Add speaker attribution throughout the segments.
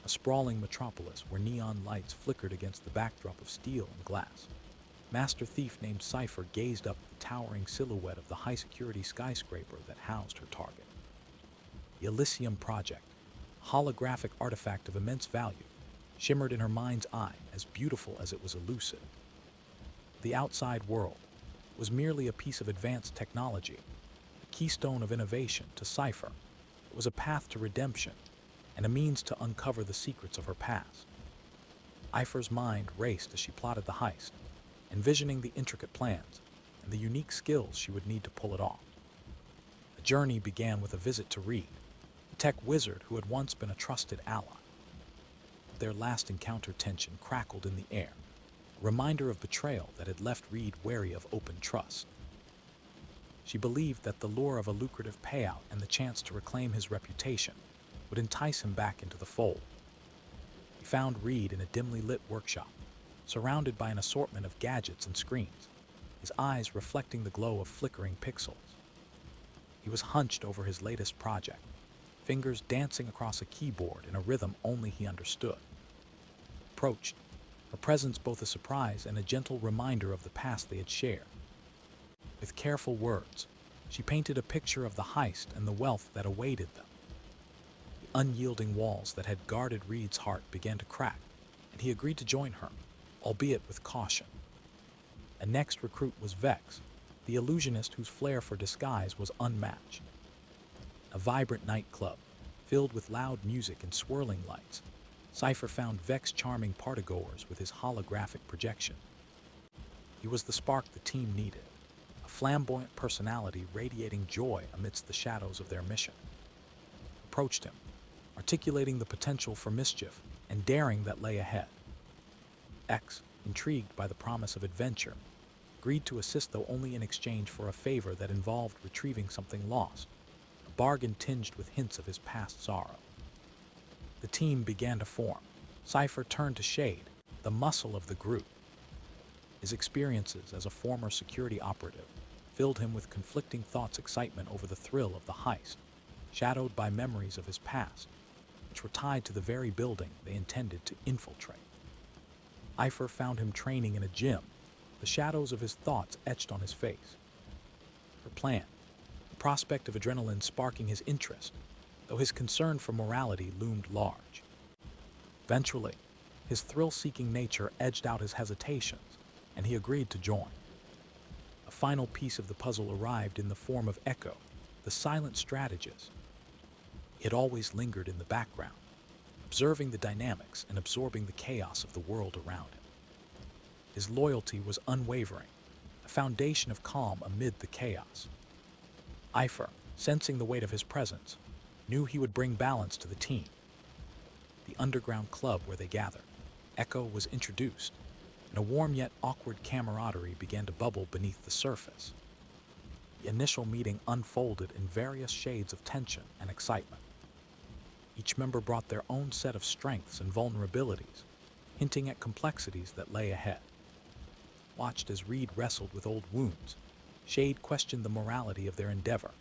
Speaker 1: a sprawling metropolis where neon lights flickered against the backdrop of steel and glass. Master thief named Cipher gazed up at the towering silhouette of the high-security skyscraper that housed her target. The Elysium Project, a holographic artifact of immense value, shimmered in her mind's eye, as beautiful as it was elusive. The outside world was merely a piece of advanced technology, a keystone of innovation to Cipher. It was a path to redemption and a means to uncover the secrets of her past. Cipher's mind raced as she plotted the heist, envisioning the intricate plans and the unique skills she would need to pull it off. The journey began with a visit to Reed, a tech wizard who had once been a trusted ally. Their last encounter, tension crackled in the air, a reminder of betrayal that had left Reed wary of open trust. She believed that the lure of a lucrative payout and the chance to reclaim his reputation would entice him back into the fold. He found Reed in a dimly lit workshop, surrounded by an assortment of gadgets and screens, his eyes reflecting the glow of flickering pixels. He was hunched over his latest project, fingers dancing across a keyboard in a rhythm only he understood. Approached, her presence both a surprise and a gentle reminder of the past they had shared. With careful words, she painted a picture of the heist and the wealth that awaited them. The unyielding walls that had guarded Reed's heart began to crack, and he agreed to join her, albeit with caution. A next recruit was Vex, the illusionist whose flair for disguise was unmatched. A vibrant nightclub, filled with loud music and swirling lights, Cipher found Vex charming partygoers with his holographic projection. He was the spark the team needed, a flamboyant personality radiating joy amidst the shadows of their mission. Approached him, articulating the potential for mischief and daring that lay ahead. X, intrigued by the promise of adventure, agreed to assist, though only in exchange for a favor that involved retrieving something lost, a bargain tinged with hints of his past sorrow. The team began to form. Cipher turned to Shade, the muscle of the group. His experiences as a former security operative filled him with conflicting thoughts, excitement over the thrill of the heist, shadowed by memories of his past, which were tied to the very building they intended to infiltrate. Cipher found him training in a gym, the shadows of his thoughts etched on his face. Her plan, the prospect of adrenaline sparking his interest, though his concern for morality loomed large. Eventually, his thrill-seeking nature edged out his hesitations, and he agreed to join. A final piece of the puzzle arrived in the form of Echo, the silent strategist. It always lingered in the background, observing the dynamics and absorbing the chaos of the world around him. His loyalty was unwavering, a foundation of calm amid the chaos. Cipher, sensing the weight of his presence, knew he would bring balance to the team. The underground club where they gathered, Echo was introduced, and a warm yet awkward camaraderie began to bubble beneath the surface. The initial meeting unfolded in various shades of tension and excitement. Each member brought their own set of strengths and vulnerabilities, hinting at complexities that lay ahead. Watched as Reed wrestled with old wounds, Shade questioned the morality of their endeavor,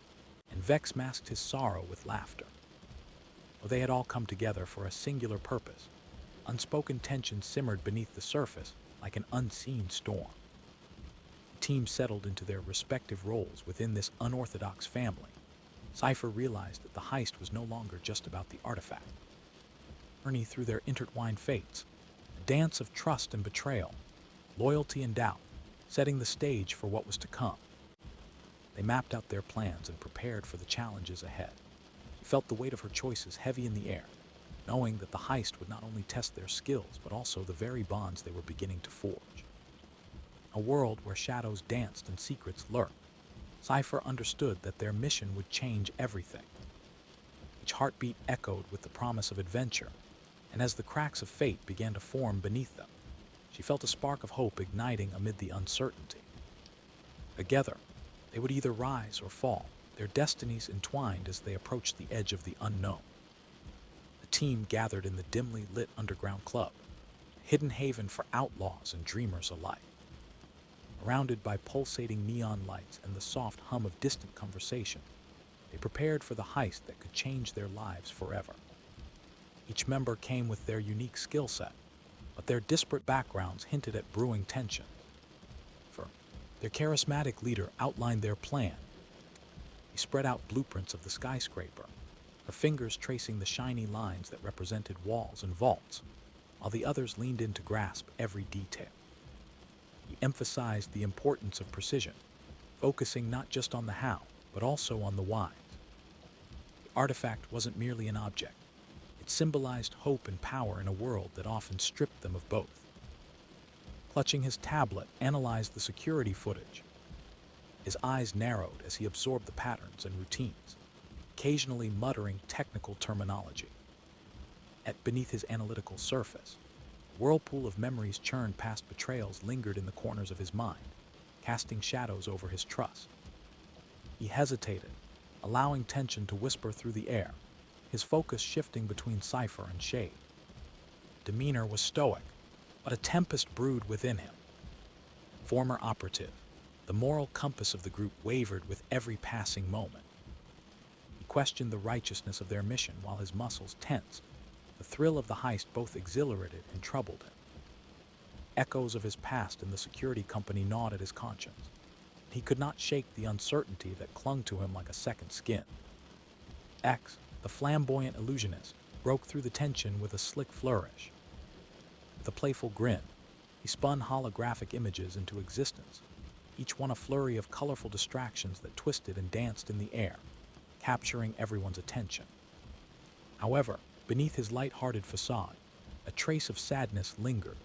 Speaker 1: and Vex masked his sorrow with laughter. Though they had all come together for a singular purpose, unspoken tension simmered beneath the surface like an unseen storm. The team settled into their respective roles within this unorthodox family. Cipher realized that the heist was no longer just about the artifact. Journey through their intertwined fates, a dance of trust and betrayal, loyalty and doubt, setting the stage for what was to come. They mapped out their plans and prepared for the challenges ahead. He felt the weight of her choices heavy in the air, knowing that the heist would not only test their skills, but also the very bonds they were beginning to forge. A world where shadows danced and secrets lurked, Cipher understood that their mission would change everything. Each heartbeat echoed with the promise of adventure, and as the cracks of fate began to form beneath them, she felt a spark of hope igniting amid the uncertainty. Together, they would either rise or fall, their destinies entwined as they approached the edge of the unknown. The team gathered in the dimly lit underground club, a hidden haven for outlaws and dreamers alike. Surrounded by pulsating neon lights and the soft hum of distant conversation, they prepared for the heist that could change their lives forever. Each member came with their unique skill set, but their disparate backgrounds hinted at brewing tension. For their charismatic leader outlined their plan. He spread out blueprints of the skyscraper, her fingers tracing the shiny lines that represented walls and vaults, while the others leaned in to grasp every detail. He emphasized the importance of precision, focusing not just on the how, but also on the why. The artifact wasn't merely an object. It symbolized hope and power in a world that often stripped them of both. Clutching his tablet, analyzed the security footage. His eyes narrowed as he absorbed the patterns and routines, occasionally muttering technical terminology. Beneath his analytical surface, a whirlpool of memories churned past betrayals lingered in the corners of his mind, casting shadows over his trust. He hesitated, allowing tension to whisper through the air, his focus shifting between Cipher and Shade. Demeanor was stoic, but a tempest brewed within him. Former operative, the moral compass of the group wavered with every passing moment. He questioned the righteousness of their mission while his muscles tensed. The thrill of the heist both exhilarated and troubled him. Echoes of his past in the security company gnawed at his conscience. He could not shake the uncertainty that clung to him like a second skin. X, the flamboyant illusionist, broke through the tension with a slick flourish. With a playful grin, he spun holographic images into existence, each one a flurry of colorful distractions that twisted and danced in the air, capturing everyone's attention. However, beneath his light-hearted facade, a trace of sadness lingered.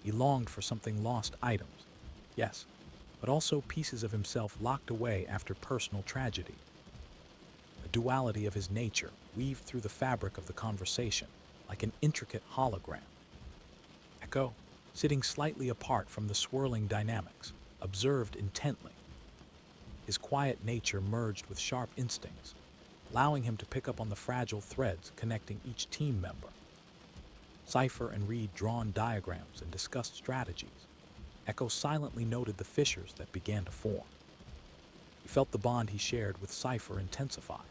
Speaker 1: He longed for something lost items, yes, but also pieces of himself locked away after personal tragedy. The duality of his nature weaved through the fabric of the conversation like an intricate hologram. Echo, sitting slightly apart from the swirling dynamics, observed intently. His quiet nature merged with sharp instincts, allowing him to pick up on the fragile threads connecting each team member. Cipher and Reed drawn diagrams and discussed strategies. Echo silently noted the fissures that began to form. He felt the bond he shared with Cipher intensify,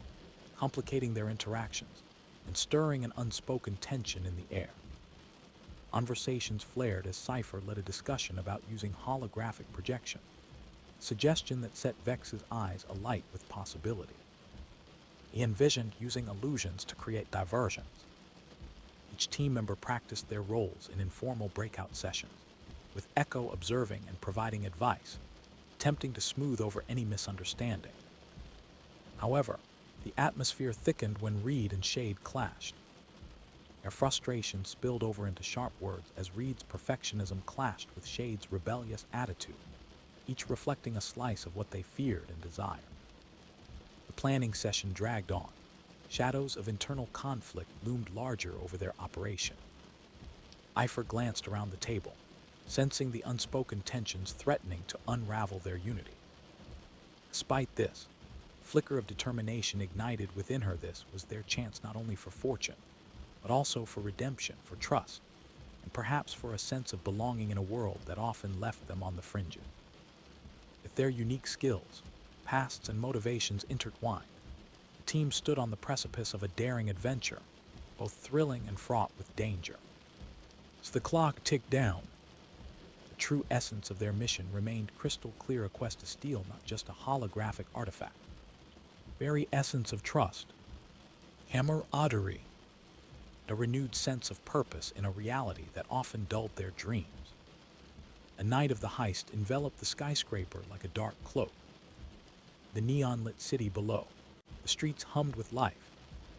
Speaker 1: complicating their interactions and stirring an unspoken tension in the air. Conversations flared as Cipher led a discussion about using holographic projection, a suggestion that set Vex's eyes alight with possibility. He envisioned using illusions to create diversions. Each team member practiced their roles in informal breakout sessions, with Echo observing and providing advice, attempting to smooth over any misunderstanding. However, the atmosphere thickened when Reed and Shade clashed. Their frustration spilled over into sharp words as Reed's perfectionism clashed with Shade's rebellious attitude, each reflecting a slice of what they feared and desired. The planning session dragged on. Shadows of internal conflict loomed larger over their operation. Cipher glanced around the table, sensing the unspoken tensions threatening to unravel their unity. Despite this, a flicker of determination ignited within her. This was their chance not only for fortune, but also for redemption, for trust, and perhaps for a sense of belonging in a world that often left them on the fringes. With their unique skills, pasts and motivations intertwined, the team stood on the precipice of a daring adventure, both thrilling and fraught with danger. As the clock ticked down, the true essence of their mission remained crystal clear: a quest to steal not just a holographic artifact, the very essence of trust, camaraderie, a renewed sense of purpose in a reality that often dulled their dreams. The night of the heist enveloped the skyscraper like a dark cloak. The neon-lit city below, the streets hummed with life,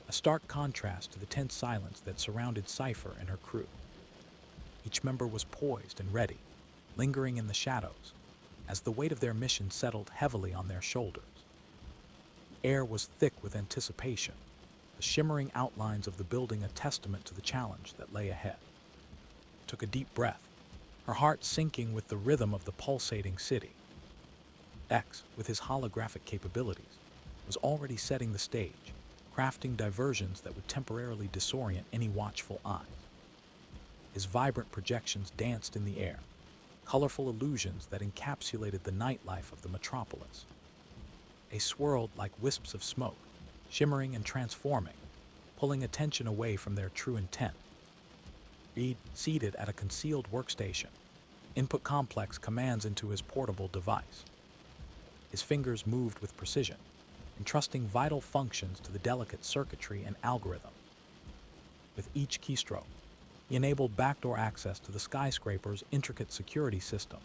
Speaker 1: a stark contrast to the tense silence that surrounded Cipher and her crew. Each member was poised and ready, lingering in the shadows, as the weight of their mission settled heavily on their shoulders. The air was thick with anticipation, the shimmering outlines of the building a testament to the challenge that lay ahead. She took a deep breath, her heart syncing with the rhythm of the pulsating city. X, with his holographic capabilities, was already setting the stage, crafting diversions that would temporarily disorient any watchful eyes. His vibrant projections danced in the air, colorful illusions that encapsulated the nightlife of the metropolis. They swirled like wisps of smoke, shimmering and transforming, pulling attention away from their true intent. Reed, seated at a concealed workstation, input complex commands into his portable device. His fingers moved with precision, entrusting vital functions to the delicate circuitry and algorithm. With each keystroke, he enabled backdoor access to the skyscraper's intricate security system.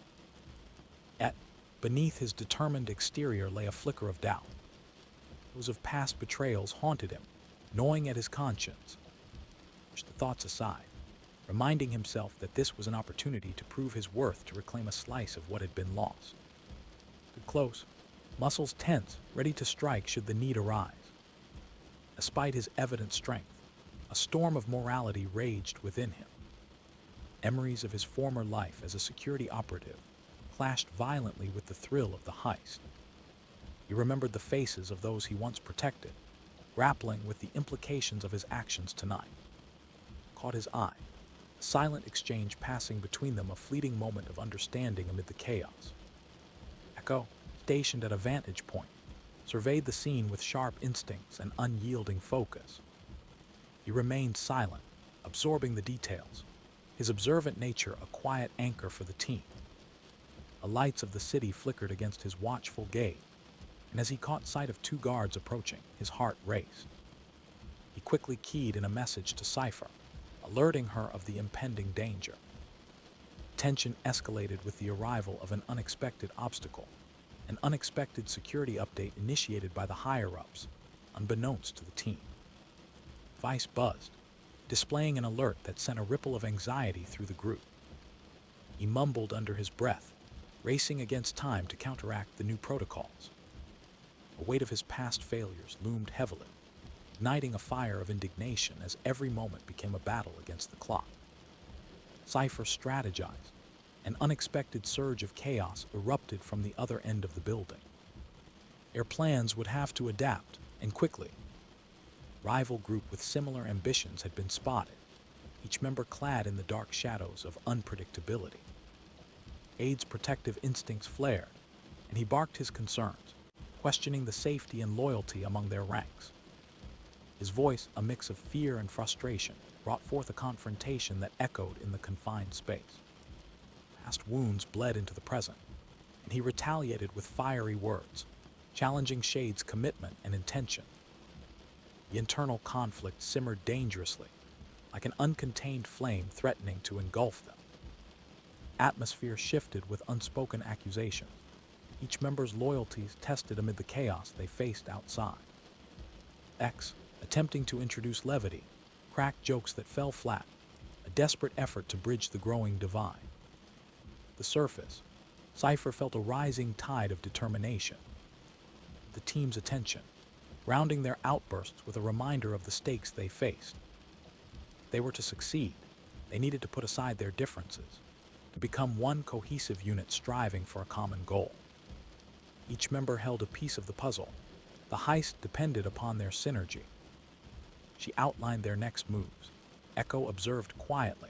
Speaker 1: Yet, beneath his determined exterior lay a flicker of doubt. Those of past betrayals haunted him, gnawing at his conscience. He pushed the thoughts aside, reminding himself that this was an opportunity to prove his worth, to reclaim a slice of what had been lost. Stood close, muscles tense, ready to strike should the need arise. Despite his evident strength, a storm of morality raged within him. Memories of his former life as a security operative clashed violently with the thrill of the heist. He remembered the faces of those he once protected, grappling with the implications of his actions tonight. Caught his eye, a silent exchange passing between them, a fleeting moment of understanding amid the chaos. Echo, stationed at a vantage point, surveyed the scene with sharp instincts and unyielding focus. He remained silent, absorbing the details, his observant nature a quiet anchor for the team. The lights of the city flickered against his watchful gaze, and as he caught sight of two guards approaching, his heart raced. He quickly keyed in a message to Cipher, alerting her of the impending danger. Tension escalated with the arrival of an unexpected obstacle, an unexpected security update initiated by the higher-ups, unbeknownst to the team. Vice buzzed, displaying an alert that sent a ripple of anxiety through the group. He mumbled under his breath, racing against time to counteract the new protocols. The weight of his past failures loomed heavily, igniting a fire of indignation as every moment became a battle against the clock. Cipher strategized. An unexpected surge of chaos erupted from the other end of the building. Their plans would have to adapt, and quickly. A rival group with similar ambitions had been spotted, each member clad in the dark shadows of unpredictability. Ade's protective instincts flared, and he barked his concerns, questioning the safety and loyalty among their ranks. His voice, a mix of fear and frustration, brought forth a confrontation that echoed in the confined space. Past wounds bled into the present, and he retaliated with fiery words, challenging Shade's commitment and intention. The internal conflict simmered dangerously, like an uncontained flame threatening to engulf them. Atmosphere shifted with unspoken accusations, each member's loyalties tested amid the chaos they faced outside. X, attempting to introduce levity, cracked jokes that fell flat, a desperate effort to bridge the growing divide. The surface, Cipher felt a rising tide of determination. The team's attention, grounding their outbursts with a reminder of the stakes they faced. If they were to succeed, they needed to put aside their differences, to become one cohesive unit striving for a common goal. Each member held a piece of the puzzle. The heist depended upon their synergy. She outlined their next moves. Echo observed quietly,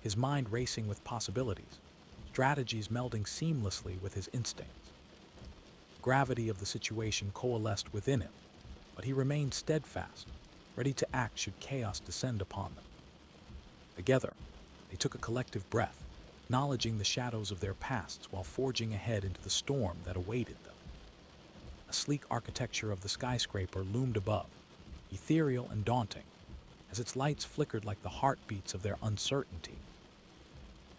Speaker 1: his mind racing with possibilities, strategies melding seamlessly with his instincts. The gravity of the situation coalesced within him, but he remained steadfast, ready to act should chaos descend upon them. Together, they took a collective breath, acknowledging the shadows of their pasts while forging ahead into the storm that awaited them. A sleek architecture of the skyscraper loomed above, ethereal and daunting, as its lights flickered like the heartbeats of their uncertainty.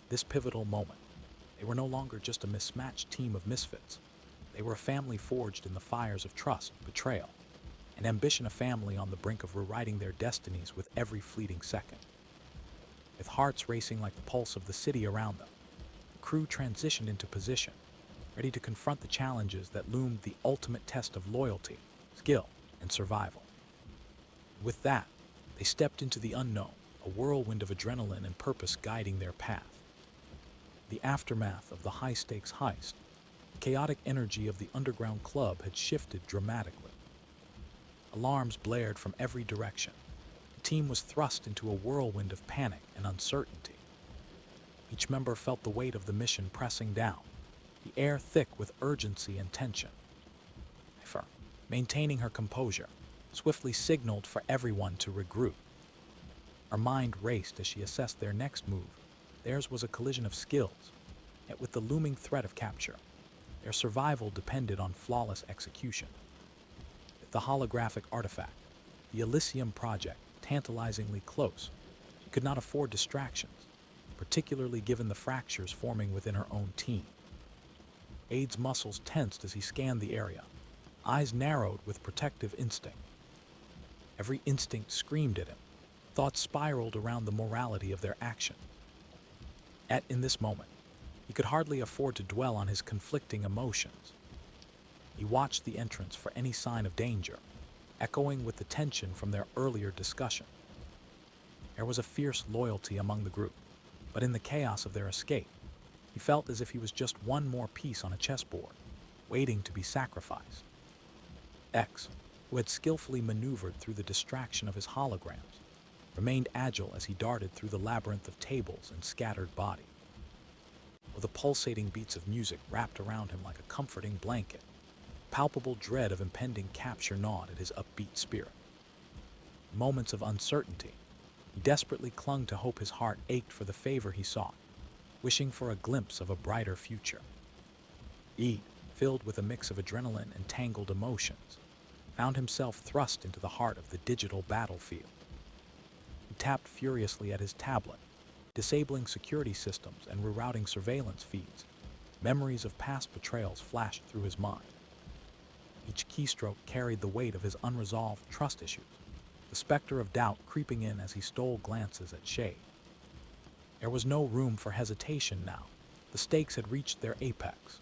Speaker 1: This pivotal moment, they were no longer just a mismatched team of misfits. They were a family forged in the fires of trust, betrayal, and ambition, a family on the brink of rewriting their destinies with every fleeting second. With hearts racing like the pulse of the city around them, the crew transitioned into position, ready to confront the challenges that loomed, the ultimate test of loyalty, skill, and survival. With that, they stepped into the unknown, a whirlwind of adrenaline and purpose guiding their path. The aftermath of the high-stakes heist, the chaotic energy of the underground club had shifted dramatically. Alarms blared from every direction. The team was thrust into a whirlwind of panic and uncertainty. Each member felt the weight of the mission pressing down, the air thick with urgency and tension. Cipher, maintaining her composure, swiftly signaled for everyone to regroup. Her mind raced as she assessed their next move. Theirs was a collision of skills, yet with the looming threat of capture, their survival depended on flawless execution. With the holographic artifact, the Elysium Project, tantalizingly close, she could not afford distractions, particularly given the fractures forming within her own team. Ade's muscles tensed as he scanned the area, eyes narrowed with protective instinct. Every instinct screamed at him. Thoughts spiraled around the morality of their action. Yet in this moment, he could hardly afford to dwell on his conflicting emotions. He watched the entrance for any sign of danger, echoing with the tension from their earlier discussion. There was a fierce loyalty among the group, but in the chaos of their escape, he felt as if he was just one more piece on a chessboard, waiting to be sacrificed. X, who had skillfully maneuvered through the distraction of his holograms, remained agile as he darted through the labyrinth of tables and scattered bodies. With the pulsating beats of music wrapped around him like a comforting blanket, palpable dread of impending capture gnawed at his upbeat spirit. In moments of uncertainty, he desperately clung to hope. His heart ached for the favor he sought, wishing for a glimpse of a brighter future. E, filled with a mix of adrenaline and tangled emotions, found himself thrust into the heart of the digital battlefield. He tapped furiously at his tablet, disabling security systems and rerouting surveillance feeds. Memories of past betrayals flashed through his mind. Each keystroke carried the weight of his unresolved trust issues, the specter of doubt creeping in as he stole glances at Shade. There was no room for hesitation now. The stakes had reached their apex.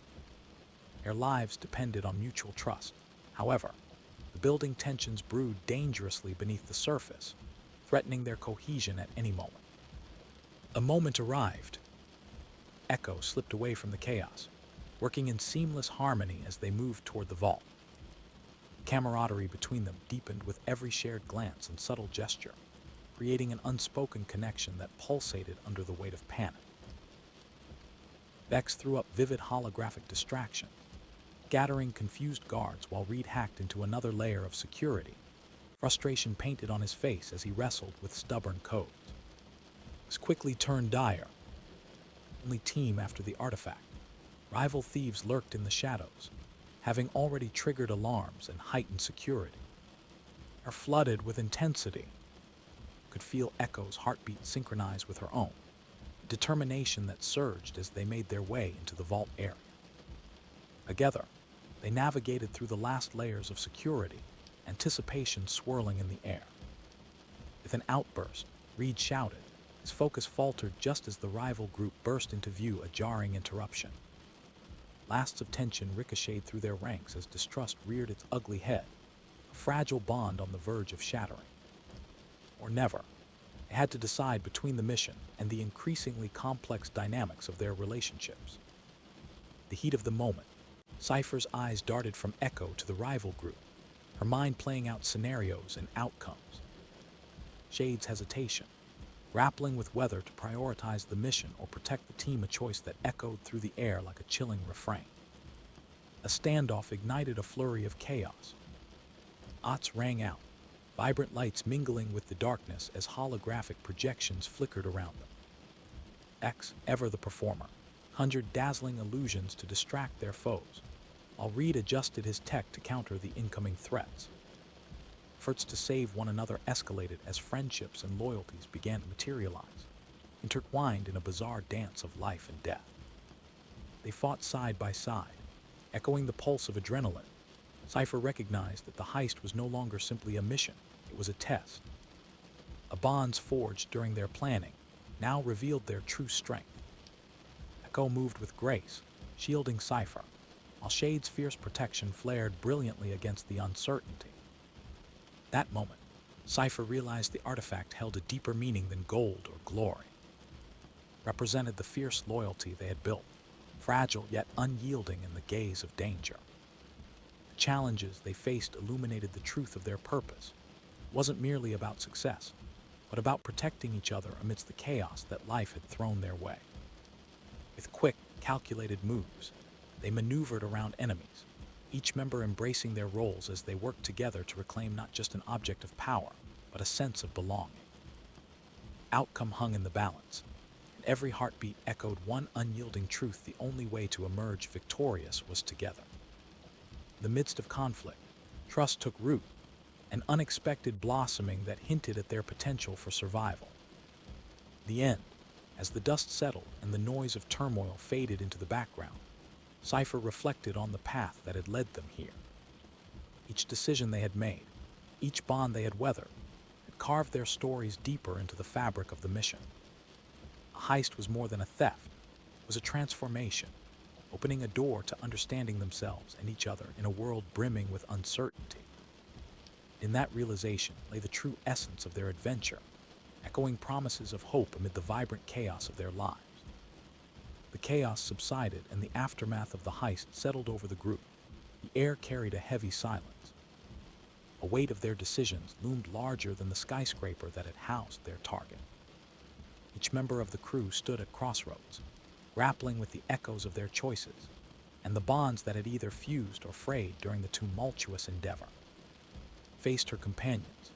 Speaker 1: Their lives depended on mutual trust. However, the building tensions brewed dangerously beneath the surface, threatening their cohesion at any moment. A moment arrived. Echo slipped away from the chaos, working in seamless harmony as they moved toward the vault. Camaraderie between them deepened with every shared glance and subtle gesture, creating an unspoken connection that pulsated under the weight of panic. Vex threw up vivid holographic distractions, scattering confused guards while Reed hacked into another layer of security, frustration painted on his face as he wrestled with stubborn codes. This quickly turned dire. Only team after the artifact, rival thieves lurked in the shadows, having already triggered alarms and heightened security. Are flooded with intensity. Could feel Echo's heartbeat synchronize with her own, determination that surged as they made their way into the vault area. Together, they navigated through the last layers of security, anticipation swirling in the air. With an outburst, Reed shouted. His focus faltered just as the rival group burst into view, a jarring interruption. Blasts of tension ricocheted through their ranks as distrust reared its ugly head, a fragile bond on the verge of shattering. Or never. They had to decide between the mission and the increasingly complex dynamics of their relationships. The heat of the moment, Cipher's eyes darted from Echo to the rival group, her mind playing out scenarios and outcomes. Shade's hesitation, grappling with whether to prioritize the mission or protect the team, a choice that echoed through the air like a chilling refrain. A standoff ignited a flurry of chaos. Ots rang out, vibrant lights mingling with the darkness as holographic projections flickered around them. X, ever the performer, conjured dazzling illusions to distract their foes, while Reed adjusted his tech to counter the incoming threats. Efforts to save one another escalated as friendships and loyalties began to materialize, intertwined in a bizarre dance of life and death. They fought side by side, echoing the pulse of adrenaline. Cipher recognized that the heist was no longer simply a mission, it was a test. The bonds forged during their planning now revealed their true strength. Echo moved with grace, shielding Cipher, while Shade's fierce protection flared brilliantly against the uncertainty. That moment, Cipher realized the artifact held a deeper meaning than gold or glory. It represented the fierce loyalty they had built, fragile yet unyielding in the gaze of danger. The challenges they faced illuminated the truth of their purpose. It wasn't merely about success, but about protecting each other amidst the chaos that life had thrown their way. With quick, calculated moves, they maneuvered around enemies, each member embracing their roles as they worked together to reclaim not just an object of power, but a sense of belonging. Outcome hung in the balance, and every heartbeat echoed one unyielding truth: the only way to emerge victorious was together. In the midst of conflict, trust took root, an unexpected blossoming that hinted at their potential for survival. In the end, as the dust settled and the noise of turmoil faded into the background, Cipher reflected on the path that had led them here. Each decision they had made, each bond they had weathered, had carved their stories deeper into the fabric of the mission. A heist was more than a theft, it was a transformation, opening a door to understanding themselves and each other in a world brimming with uncertainty. In that realization lay the true essence of their adventure, echoing promises of hope amid the vibrant chaos of their lives. The chaos subsided and the aftermath of the heist settled over the group. The air carried a heavy silence. A weight of their decisions loomed larger than the skyscraper that had housed their target. Each member of the crew stood at crossroads, grappling with the echoes of their choices and the bonds that had either fused or frayed during the tumultuous endeavor. Faced her companions,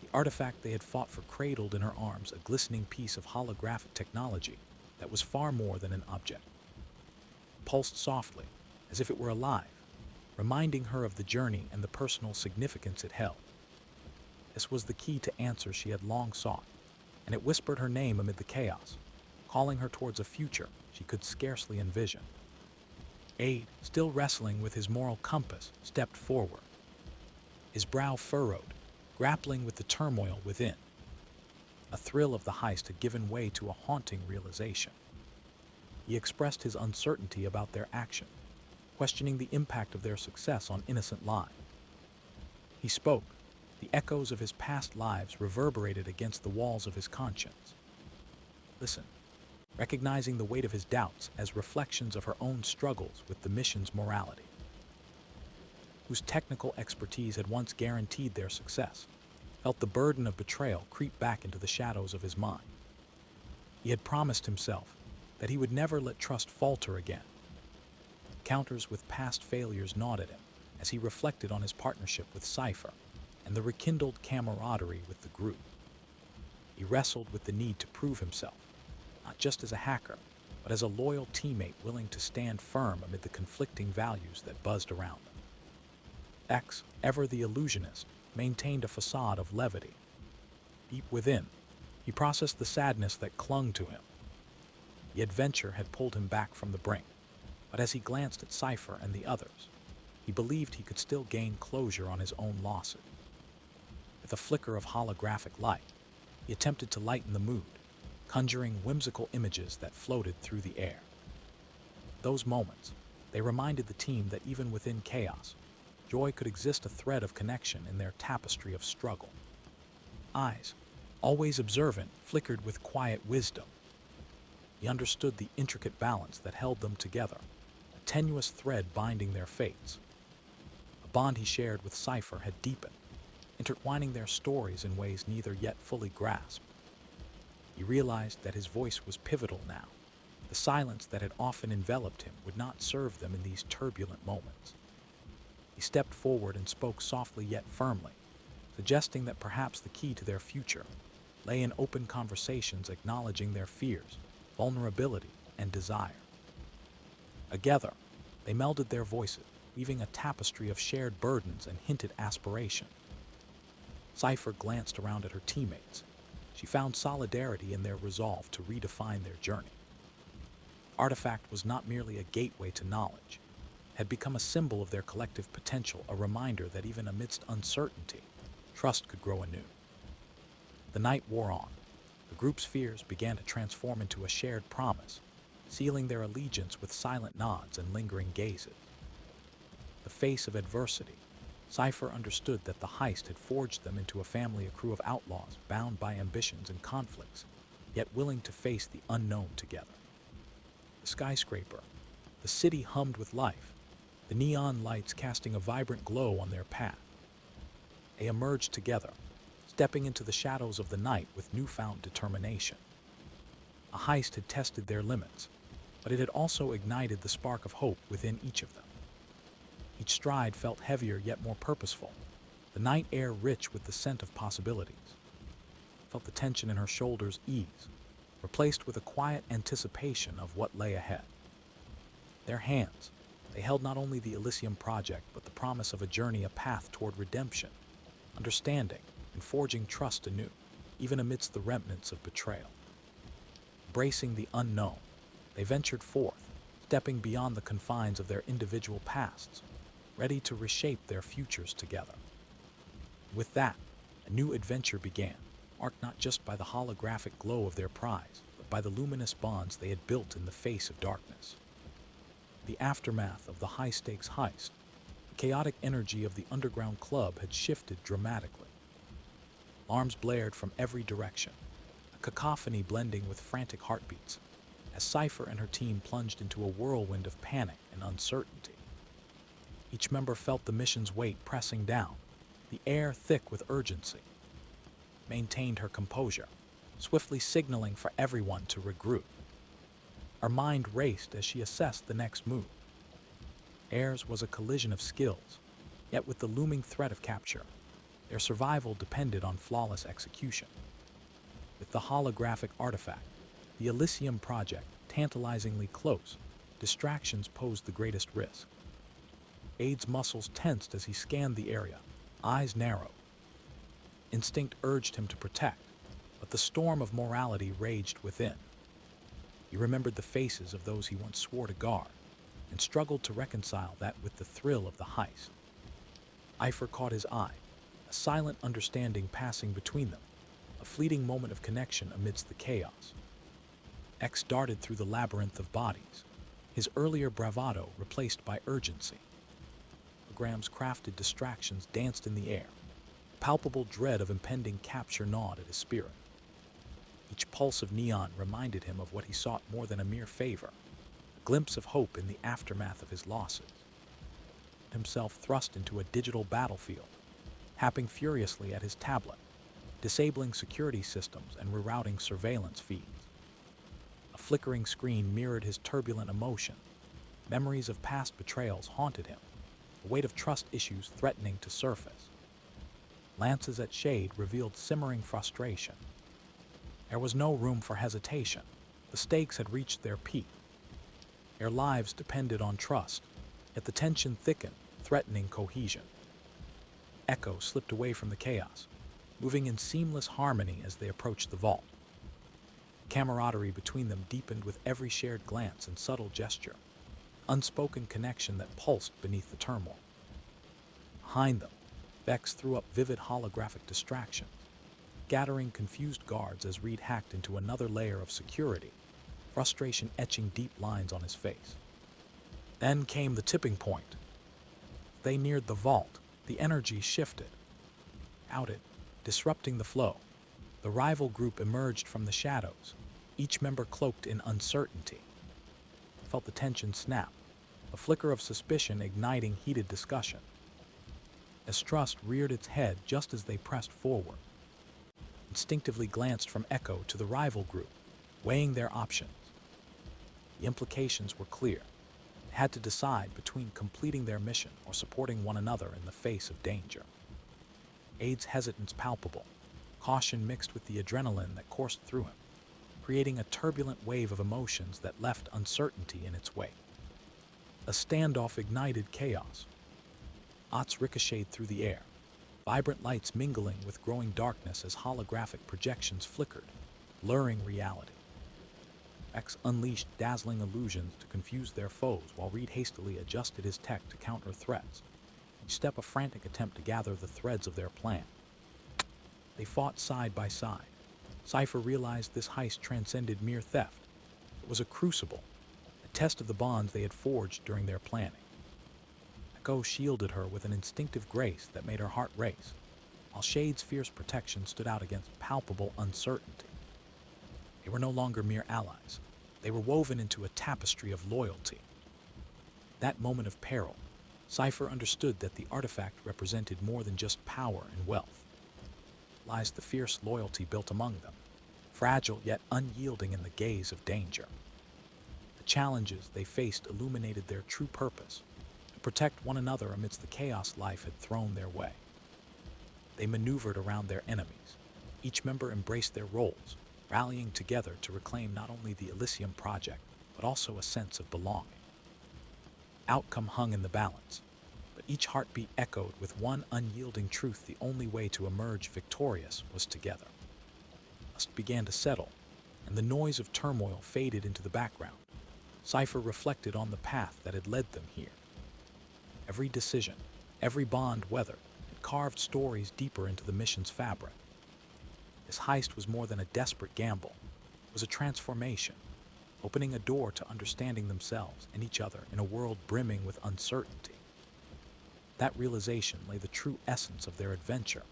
Speaker 1: the artifact they had fought for cradled in her arms a glistening piece of holographic technology that was far more than an object. It pulsed softly, as if it were alive, reminding her of the journey and the personal significance it held. This was the key to answers she had long sought, and it whispered her name amid the chaos, calling her towards a future she could scarcely envision. Aid, still wrestling with his moral compass, stepped forward. His brow furrowed, grappling with the turmoil within. A thrill of the heist had given way to a haunting realization. He expressed his uncertainty about their action, questioning the impact of their success on innocent lives. He spoke. The echoes of his past lives reverberated against the walls of his conscience. Listen, recognizing the weight of his doubts as reflections of her own struggles with the mission's morality, whose technical expertise had once guaranteed their success, felt the burden of betrayal creep back into the shadows of his mind. He had promised himself that he would never let trust falter again. Encounters with past failures gnawed at him as he reflected on his partnership with Cipher and the rekindled camaraderie with the group. He wrestled with the need to prove himself, not just as a hacker, but as a loyal teammate willing to stand firm amid the conflicting values that buzzed around them. X, ever the illusionist, maintained a facade of levity. Deep within, he processed the sadness that clung to him. The adventure had pulled him back from the brink, but as he glanced at Cipher and the others, he believed he could still gain closure on his own losses. With a flicker of holographic light, he attempted to lighten the mood, conjuring whimsical images that floated through the air. Those moments, they reminded the team that even within chaos, joy could exist, a thread of connection in their tapestry of struggle. Eyes, always observant, flickered with quiet wisdom. He understood the intricate balance that held them together, a tenuous thread binding their fates. A bond he shared with Cipher had deepened, intertwining their stories in ways neither yet fully grasped. He realized that his voice was pivotal now. The silence that had often enveloped him would not serve them in these turbulent moments. He stepped forward and spoke softly yet firmly, suggesting that perhaps the key to their future lay in open conversations acknowledging their fears, vulnerability, and desire. Together, they melded their voices, weaving a tapestry of shared burdens and hinted aspiration. Cipher glanced around at her teammates. She found solidarity in their resolve to redefine their journey. The artifact was not merely a gateway to knowledge, it had become a symbol of their collective potential, a reminder that even amidst uncertainty, trust could grow anew. The night wore on. The group's fears began to transform into a shared promise, sealing their allegiance with silent nods and lingering gazes. In the face of adversity, Cipher understood that the heist had forged them into a family, a crew of outlaws bound by ambitions and conflicts, yet willing to face the unknown together. The skyscraper, the city hummed with life, the neon lights casting a vibrant glow on their path. They emerged together, stepping into the shadows of the night with newfound determination. A heist had tested their limits, but it had also ignited the spark of hope within each of them. Each stride felt heavier yet more purposeful, the night air rich with the scent of possibilities. Felt the tension in her shoulders ease, replaced with a quiet anticipation of what lay ahead. Their hands, they held not only the Elysium Project, but the promise of a journey, a path toward redemption, understanding, and forging trust anew, even amidst the remnants of betrayal. Embracing the unknown, they ventured forth, stepping beyond the confines of their individual pasts, ready to reshape their futures together. With that, a new adventure began, marked not just by the holographic glow of their prize, but by the luminous bonds they had built in the face of darkness. The aftermath of the high-stakes heist, the chaotic energy of the underground club had shifted dramatically. Alarms blared from every direction, a cacophony blending with frantic heartbeats, as Cipher and her team plunged into a whirlwind of panic and uncertainty. Each member felt the mission's weight pressing down, the air thick with urgency. Maintained her composure, swiftly signaling for everyone to regroup. Her mind raced as she assessed the next move. Theirs was a collision of skills, yet with the looming threat of capture, their survival depended on flawless execution. With the holographic artifact, the Elysium Project, tantalizingly close, distractions posed the greatest risk. Ade's muscles tensed as he scanned the area, eyes narrowed. Instinct urged him to protect, but the storm of morality raged within. He remembered the faces of those he once swore to guard, and struggled to reconcile that with the thrill of the heist. Cipher caught his eye, a silent understanding passing between them, a fleeting moment of connection amidst the chaos. X darted through the labyrinth of bodies, his earlier bravado replaced by urgency. Hologram's crafted distractions danced in the air. Palpable dread of impending capture gnawed at his spirit. Each pulse of neon reminded him of what he sought more than a mere favor, a glimpse of hope in the aftermath of his losses. Himself thrust into a digital battlefield, tapping furiously at his tablet, disabling security systems and rerouting surveillance feeds. A flickering screen mirrored his turbulent emotion. Memories of past betrayals haunted him, the weight of trust issues threatening to surface. Lances at shade revealed simmering frustration. There was no room for hesitation. The stakes had reached their peak. Their lives depended on trust, yet the tension thickened, threatening cohesion. Echo slipped away from the chaos, moving in seamless harmony as they approached the vault. Camaraderie between them deepened with every shared glance and subtle gesture, unspoken connection that pulsed beneath the turmoil. Behind them, Vex threw up vivid holographic distractions, scattering confused guards as Reed hacked into another layer of security, frustration etching deep lines on his face. Then came the tipping point. They neared the vault, the energy shifted. Out it, disrupting the flow. The rival group emerged from the shadows, each member cloaked in uncertainty. Felt the tension snap, a flicker of suspicion igniting heated discussion. Mistrust reared its head just as they pressed forward. Instinctively glanced from Echo to the rival group, weighing their options. The implications were clear. They had to decide between completing their mission or supporting one another in the face of danger. Ade's hesitance palpable, caution mixed with the adrenaline that coursed through him, creating a turbulent wave of emotions that left uncertainty in its wake. A standoff ignited chaos. Dots ricocheted through the air, vibrant lights mingling with growing darkness as holographic projections flickered, blurring reality. X unleashed dazzling illusions to confuse their foes while Reed hastily adjusted his tech to counter threats, each step a frantic attempt to gather the threads of their plan. They fought side by side. Cipher realized this heist transcended mere theft. It was a crucible, a test of the bonds they had forged during their planning. Echo shielded her with an instinctive grace that made her heart race, while Shade's fierce protection stood out against palpable uncertainty. They were no longer mere allies. They were woven into a tapestry of loyalty. That moment of peril, Cipher understood that the artifact represented more than just power and wealth. It lies the fierce loyalty built among them, fragile yet unyielding in the gaze of danger. The challenges they faced illuminated their true purpose, to to protect one another amidst the chaos life had thrown their way. They maneuvered around their enemies. Each member embraced their roles, rallying together to reclaim not only the Elysium Project, but also a sense of belonging. Outcome hung in the balance, but each heartbeat echoed with one unyielding truth: the only way to emerge victorious was together. Dust began to settle, and the noise of turmoil faded into the background. Cipher reflected on the path that had led them here. Every decision, every bond weathered, had carved stories deeper into the mission's fabric. This heist was more than a desperate gamble. It was a transformation, opening a door to understanding themselves and each other in a world brimming with uncertainty. That realization lay the true essence of their adventure,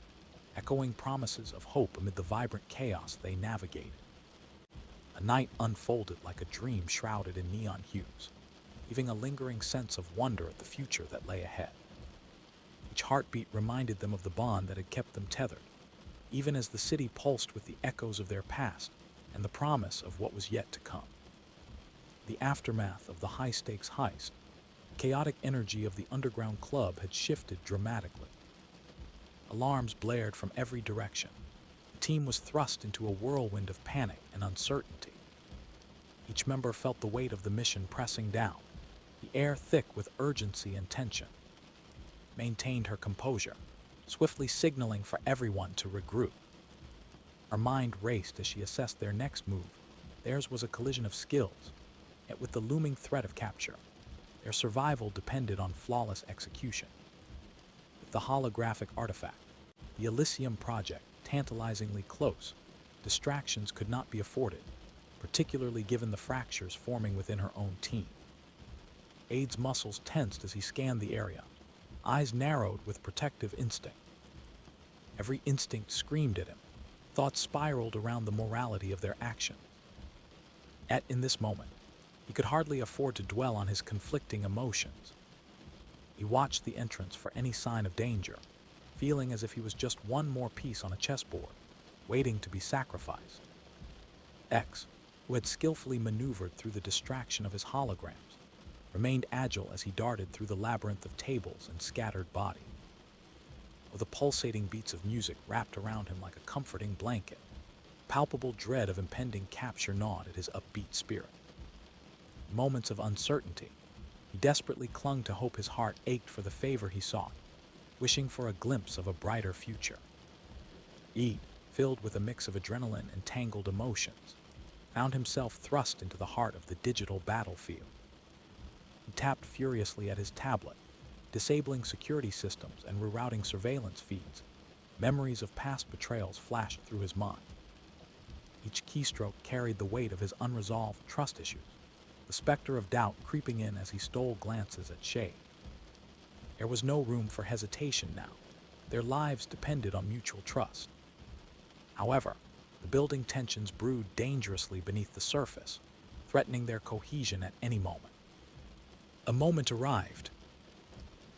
Speaker 1: echoing promises of hope amid the vibrant chaos they navigated. A night unfolded like a dream shrouded in neon hues, leaving a lingering sense of wonder at the future that lay ahead. Each heartbeat reminded them of the bond that had kept them tethered, even as the city pulsed with the echoes of their past and the promise of what was yet to come. The aftermath of the high-stakes heist, the chaotic energy of the underground club had shifted dramatically. Alarms blared from every direction. The team was thrust into a whirlwind of panic and uncertainty. Each member felt the weight of the mission pressing down, the air thick with urgency and tension. Maintained her composure, swiftly signaling for everyone to regroup. Her mind raced as she assessed their next move. Theirs was a collision of skills, yet with the looming threat of capture, their survival depended on flawless execution. With the holographic artifact, the Elysium Project, tantalizingly close, distractions could not be afforded, particularly given the fractures forming within her own team. Ade's muscles tensed as he scanned the area, eyes narrowed with protective instinct. Every instinct screamed at him. Thoughts spiraled around the morality of their actions. Yet in this moment, he could hardly afford to dwell on his conflicting emotions. He watched the entrance for any sign of danger, feeling as if he was just one more piece on a chessboard, waiting to be sacrificed. X, who had skillfully maneuvered through the distraction of his holograms, remained agile as he darted through the labyrinth of tables and scattered bodies. With the pulsating beats of music wrapped around him like a comforting blanket, palpable dread of impending capture gnawed at his upbeat spirit. In moments of uncertainty, he desperately clung to hope. His heart ached for the favor he sought, wishing for a glimpse of a brighter future. Ede, filled with a mix of adrenaline and tangled emotions, found himself thrust into the heart of the digital battlefield. He tapped furiously at his tablet, disabling security systems and rerouting surveillance feeds. Memories of past betrayals flashed through his mind. Each keystroke carried the weight of his unresolved trust issues, the specter of doubt creeping in as he stole glances at Shade. There was no room for hesitation now. Their lives depended on mutual trust. However, the building tensions brewed dangerously beneath the surface, threatening their cohesion at any moment. A moment arrived.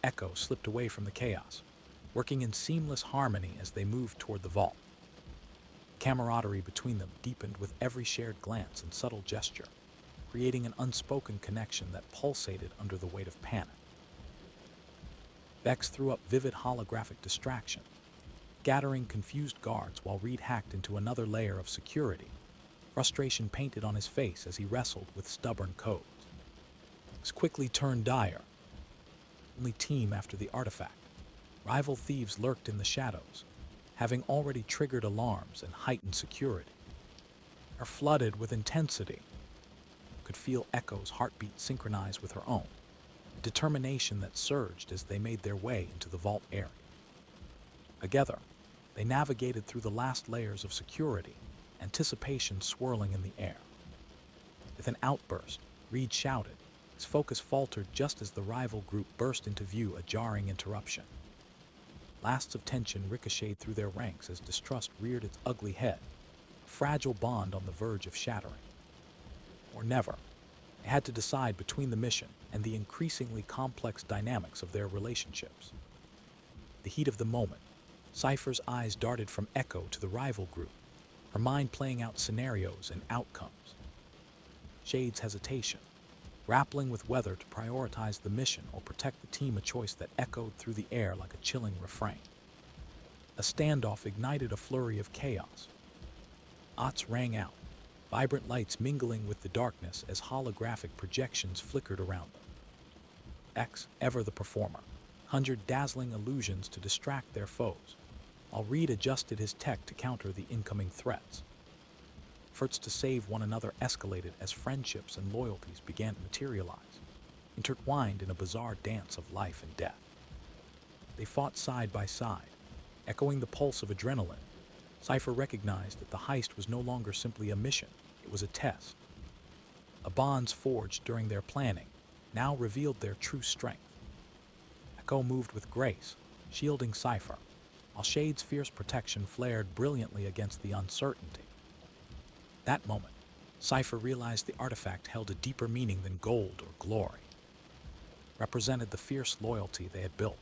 Speaker 1: Echo slipped away from the chaos, working in seamless harmony as they moved toward the vault. Camaraderie between them deepened with every shared glance and subtle gesture, creating an unspoken connection that pulsated under the weight of panic. Vex threw up vivid holographic distractions, scattering confused guards while Reed hacked into another layer of security, frustration painted on his face as he wrestled with stubborn codes. This quickly turned dire. Only team after the artifact, rival thieves lurked in the shadows, having already triggered alarms and heightened security. Are flooded with intensity. Could feel Echo's heartbeat synchronize with her own, a determination that surged as they made their way into the vault area. Together, they navigated through the last layers of security, anticipation swirling in the air. With an outburst, Reed shouted. His focus faltered just as the rival group burst into view, a jarring interruption. Blasts of tension ricocheted through their ranks as distrust reared its ugly head, a fragile bond on the verge of shattering. Or never. They had to decide between the mission and the increasingly complex dynamics of their relationships. The heat of the moment, Cipher's eyes darted from Echo to the rival group, her mind playing out scenarios and outcomes. Shade's hesitation, grappling with whether to prioritize the mission or protect the team, a choice that echoed through the air like a chilling refrain. A standoff ignited a flurry of chaos. Ots rang out, vibrant lights mingling with the darkness as holographic projections flickered around them. X, ever the performer, conjured dazzling illusions to distract their foes, while Reed adjusted his tech to counter the incoming threats. Efforts to save one another escalated as friendships and loyalties began to materialize, intertwined in a bizarre dance of life and death. They fought side by side, echoing the pulse of adrenaline. Cipher recognized that the heist was no longer simply a mission, it was a test. The bonds forged during their planning now revealed their true strength. Echo moved with grace, shielding Cipher, while Shade's fierce protection flared brilliantly against the uncertainty. That moment, Cipher realized the artifact held a deeper meaning than gold or glory. It represented the fierce loyalty they had built,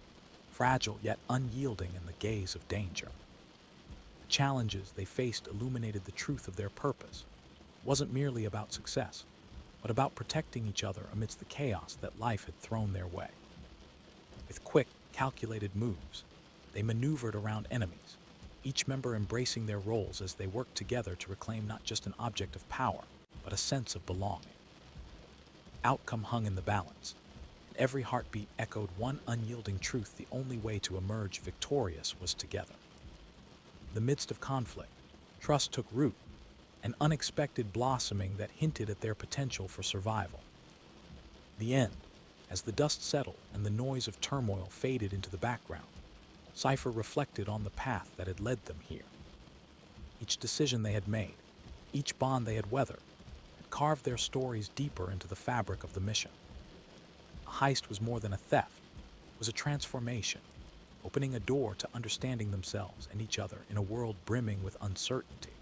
Speaker 1: fragile yet unyielding in the gaze of danger. The challenges they faced illuminated the truth of their purpose. It wasn't merely about success, but about protecting each other amidst the chaos that life had thrown their way. With quick, calculated moves, they maneuvered around enemies, each member embracing their roles as they worked together to reclaim not just an object of power, but a sense of belonging. Outcome hung in the balance, and every heartbeat echoed one unyielding truth: the only way to emerge victorious was together. In the midst of conflict, trust took root, an unexpected blossoming that hinted at their potential for survival. In the end, as the dust settled and the noise of turmoil faded into the background, Cipher reflected on the path that had led them here. Each decision they had made, each bond they had weathered, had carved their stories deeper into the fabric of the mission. The heist was more than a theft, it was a transformation, opening a door to understanding themselves and each other in a world brimming with uncertainty.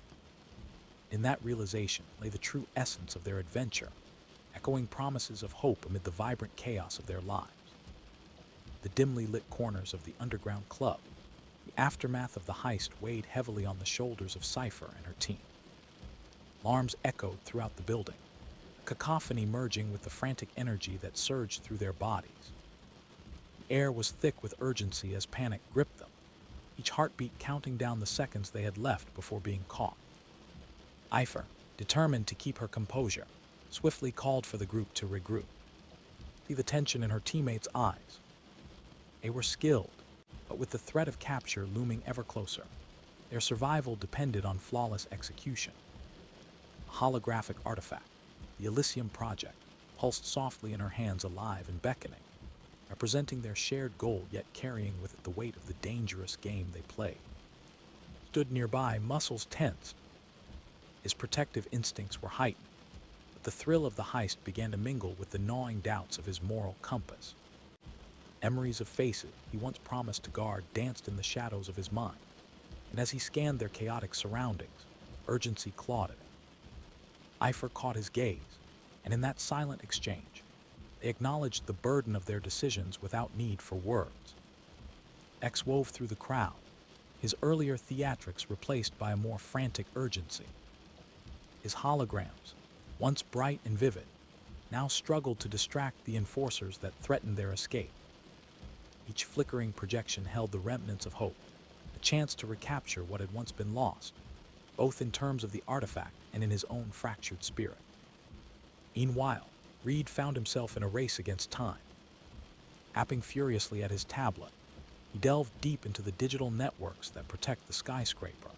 Speaker 1: In that realization lay the true essence of their adventure, echoing promises of hope amid the vibrant chaos of their lives. The dimly lit corners of the underground club, the aftermath of the heist weighed heavily on the shoulders of Cipher and her team. Alarms echoed throughout the building, a cacophony merging with the frantic energy that surged through their bodies. The air was thick with urgency as panic gripped them, each heartbeat counting down the seconds they had left before being caught. Cipher, determined to keep her composure, swiftly called for the group to regroup. See the tension in her teammates' eyes. They were skilled, but with the threat of capture looming ever closer, their survival depended on flawless execution. A holographic artifact, the Elysium Project, pulsed softly in her hands, alive and beckoning, representing their shared goal yet carrying with it the weight of the dangerous game they played. Stood nearby, muscles tensed. His protective instincts were heightened, but the thrill of the heist began to mingle with the gnawing doubts of his moral compass. Memories of faces he once promised to guard danced in the shadows of his mind, and as he scanned their chaotic surroundings, urgency clawed at him. Cipher caught his gaze, and in that silent exchange, they acknowledged the burden of their decisions without need for words. X wove through the crowd, his earlier theatrics replaced by a more frantic urgency. His holograms, once bright and vivid, now struggled to distract the enforcers that threatened their escape. Each flickering projection held the remnants of hope, a chance to recapture what had once been lost, both in terms of the artifact and in his own fractured spirit. Meanwhile, Reed found himself in a race against time. Tapping furiously at his tablet, he delved deep into the digital networks that protect the skyscraper.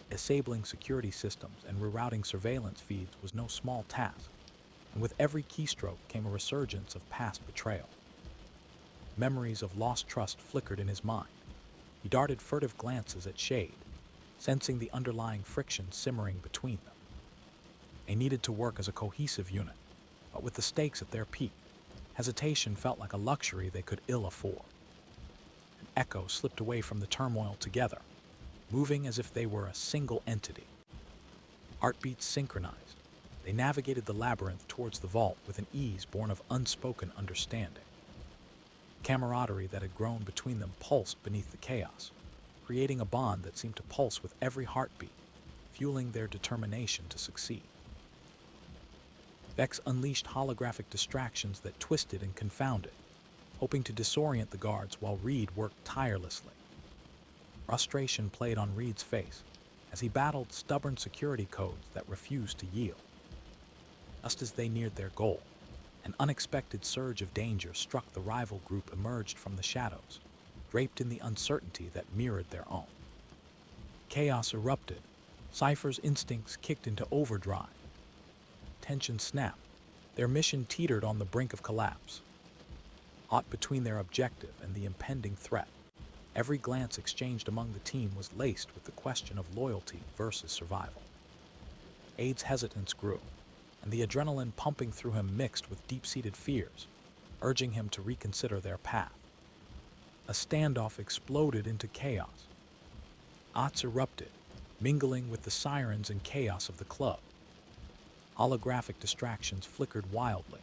Speaker 1: Disabling security systems and rerouting surveillance feeds was no small task, and with every keystroke came a resurgence of past betrayal. Memories of lost trust flickered in his mind. He darted furtive glances at Shade, sensing the underlying friction simmering between them. They needed to work as a cohesive unit, but with the stakes at their peak, hesitation felt like a luxury they could ill afford. An Echo slipped away from the turmoil together, moving as if they were a single entity. Heartbeats synchronized, they navigated the labyrinth towards the vault with an ease born of unspoken understanding. The camaraderie that had grown between them pulsed beneath the chaos, creating a bond that seemed to pulse with every heartbeat, fueling their determination to succeed. Vex unleashed holographic distractions that twisted and confounded, hoping to disorient the guards while Reed worked tirelessly. Frustration played on Reed's face as he battled stubborn security codes that refused to yield. Just as they neared their goal, an unexpected surge of danger struck the rival group emerged from the shadows, draped in the uncertainty that mirrored their own. Chaos erupted. Cipher's instincts kicked into overdrive. Tension snapped. Their mission teetered on the brink of collapse. Caught between their objective and the impending threat, every glance exchanged among the team was laced with the question of loyalty versus survival. Ade's hesitance grew, and the adrenaline pumping through him mixed with deep-seated fears, urging him to reconsider their path. A standoff exploded into chaos. Ots erupted, mingling with the sirens and chaos of the club. Holographic distractions flickered wildly,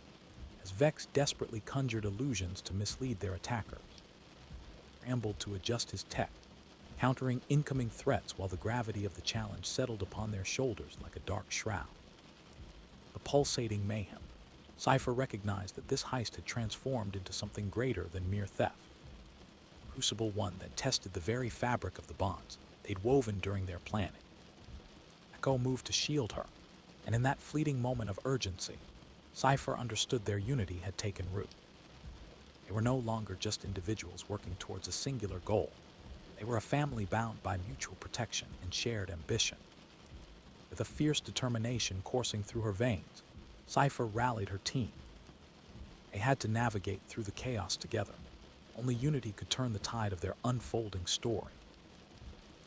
Speaker 1: as Vex desperately conjured illusions to mislead their attackers. Scrambled to adjust his tech, countering incoming threats while the gravity of the challenge settled upon their shoulders like a dark shroud. The pulsating mayhem, Cipher recognized that this heist had transformed into something greater than mere theft. Crucible one that tested the very fabric of the bonds they'd woven during their planning. Echo moved to shield her, and in that fleeting moment of urgency, Cipher understood their unity had taken root. They were no longer just individuals working towards a singular goal. They were a family bound by mutual protection and shared ambition. With a fierce determination coursing through her veins, Cipher rallied her team. They had to navigate through the chaos together. Only unity could turn the tide of their unfolding story.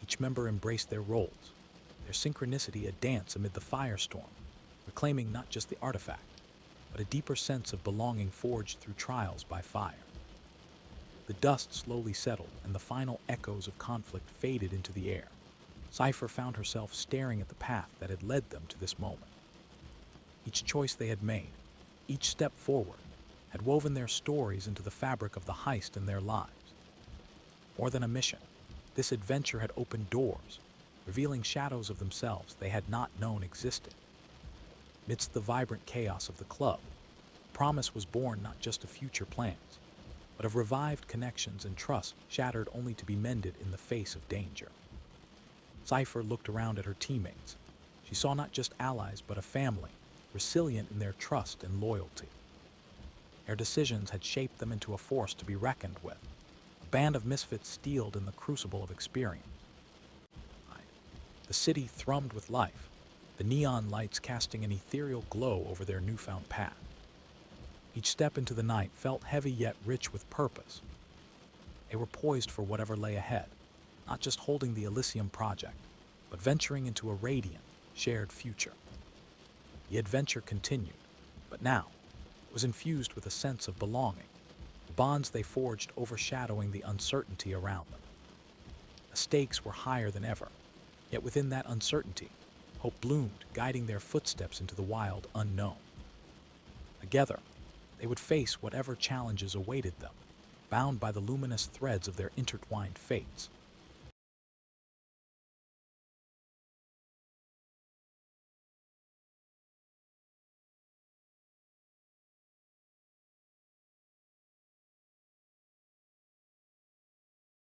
Speaker 1: Each member embraced their roles, their synchronicity a dance amid the firestorm, reclaiming not just the artifact, but a deeper sense of belonging forged through trials by fire. The dust slowly settled, and the final echoes of conflict faded into the air. Cipher found herself staring at the path that had led them to this moment. Each choice they had made, each step forward, had woven their stories into the fabric of the heist in their lives. More than a mission, this adventure had opened doors, revealing shadows of themselves they had not known existed. Amidst the vibrant chaos of the club, promise was born not just of future plans, but of revived connections and trust shattered only to be mended in the face of danger. Cipher looked around at her teammates. She saw not just allies, but a family, resilient in their trust and loyalty. Their decisions had shaped them into a force to be reckoned with, a band of misfits steeled in the crucible of experience. The city thrummed with life, the neon lights casting an ethereal glow over their newfound path. Each step into the night felt heavy yet rich with purpose. They were poised for whatever lay ahead, not just holding the Elysium Project, but venturing into a radiant, shared future. The adventure continued, but now it was infused with a sense of belonging, the bonds they forged overshadowing the uncertainty around them. The stakes were higher than ever, yet within that uncertainty, hope bloomed, guiding their footsteps into the wild unknown. Together, they would face whatever challenges awaited them, bound by the luminous threads of their intertwined fates.